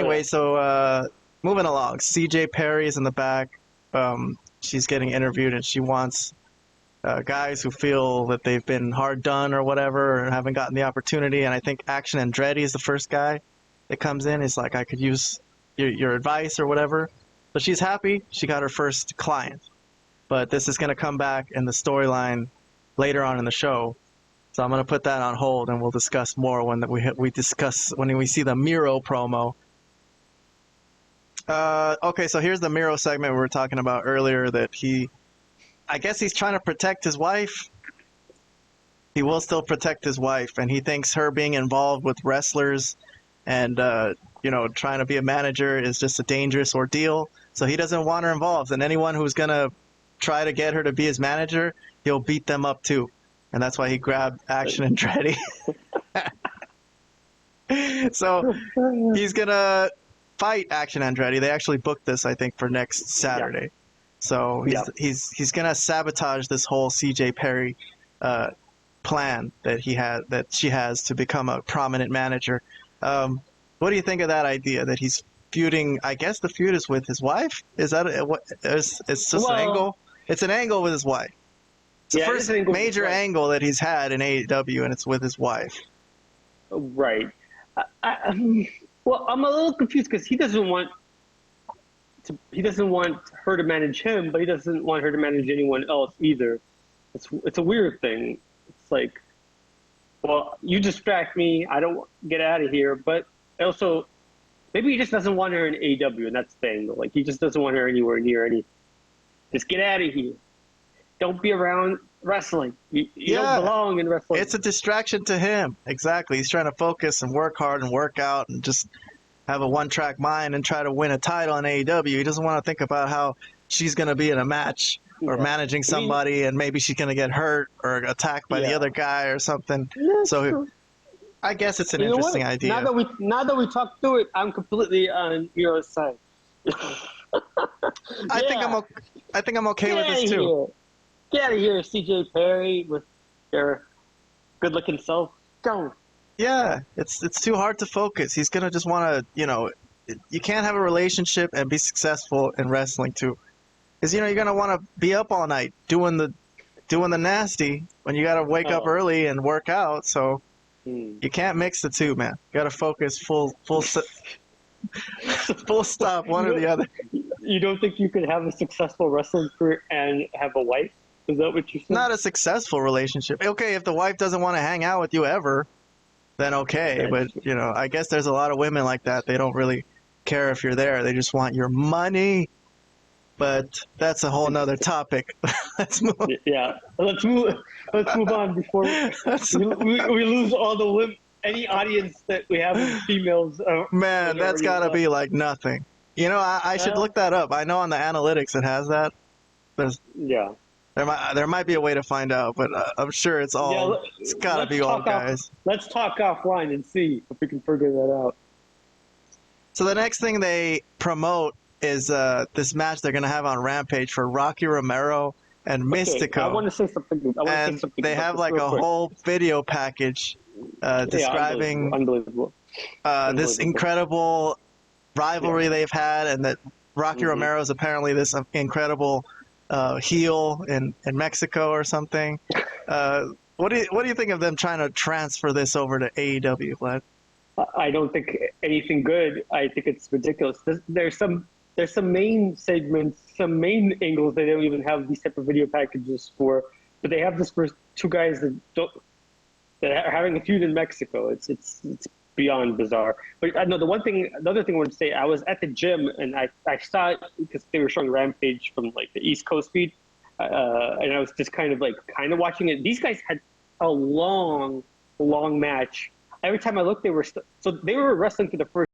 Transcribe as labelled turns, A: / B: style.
A: anyway, so moving along, CJ Perry's in the back. She's getting interviewed, and she wants guys who feel that they've been hard done or whatever, or haven't gotten the opportunity. And I think Action Andretti is the first guy that comes in. He's like, I could use your advice or whatever. So she's happy. She got her first client. But this is going to come back in the storyline later on in the show. So I'm going to put that on hold, and we'll discuss more when we see the Miro promo. Okay, so here's the Miro segment we were talking about earlier, that I guess he's trying to protect his wife. He will still protect his wife, and he thinks her being involved with wrestlers and, trying to be a manager is just a dangerous ordeal. So he doesn't want her involved, and anyone who's going to try to get her to be his manager, he'll beat them up too. And that's why he grabbed Action Andretti. So he's going to fight Action Andretti. They actually booked this, I think, for next Saturday. Yeah. So he's going to sabotage this whole CJ Perry plan that she has to become a prominent manager. What do you think of that idea, that he's feuding? I guess the feud is with his wife? Is that it's just an angle? It's an angle with his wife. It's the first major angle that he's had in AEW, and it's with his wife.
B: Right. Well, I'm a little confused because he doesn't want her to manage him, but he doesn't want her to manage anyone else either. It's a weird thing. It's like, well, you distract me, I don't get out of here, but also maybe he just doesn't want her in AEW, and that's the thing. Like, he just doesn't want her anywhere near any. Just get out of here. Don't be around wrestling. You don't belong in wrestling.
A: It's a distraction to him. Exactly. He's trying to focus and work hard and work out and just have a one-track mind and try to win a title in AEW. He doesn't want to think about how she's going to be in a match or managing somebody, and maybe she's going to get hurt or attacked by the other guy or something. So I guess it's an interesting idea.
B: Now that we talked through it, I'm completely on Miro's side.
A: I think I'm okay with this too.
B: Get out of here, CJ Perry, with your good-looking self. Go.
A: Yeah, it's too hard to focus. He's gonna just want to, you can't have a relationship and be successful in wrestling too, because you're gonna want to be up all night doing the nasty when you gotta wake up early and work out. So you can't mix the two, man. You gotta focus full stop, one or the other.
B: You don't think you could have a successful wrestling career and have a wife? Is that what you're saying?
A: Not a successful relationship. Okay, if the wife doesn't want to hang out with you ever, then okay. But, I guess there's a lot of women like that. They don't really care if you're there. They just want your money. But that's a whole nother topic. Let's move.
B: Yeah, let's move on before we lose all the women. Any audience that we have with females.
A: Man, that's got to be like nothing. I should look that up. I know on the analytics it has that. There might be a way to find out, but I'm sure it's got to be all guys.
B: Let's talk offline and see if we can figure that out.
A: So the next thing they promote is this match they're going to have on Rampage for Rocky Romero and Mystico.
B: I want to say something.
A: They have like a whole video package describing
B: unbelievable.
A: This incredible rivalry they've had, and that Rocky Romero is apparently this incredible heel in Mexico or something. What do you think of them trying to transfer this over to AEW, Vlad?
B: I don't think anything good. I think it's ridiculous. There's some main segments, some main angles they don't even have these type of video packages for, but they have this for two guys that are having a feud in Mexico. It's beyond bizarre. But I know the other thing I wanted to say, I was at the gym and I saw it because they were showing Rampage from like the East Coast feed, and I was just kind of watching it. These guys had a long match. Every time I looked, they were wrestling for the first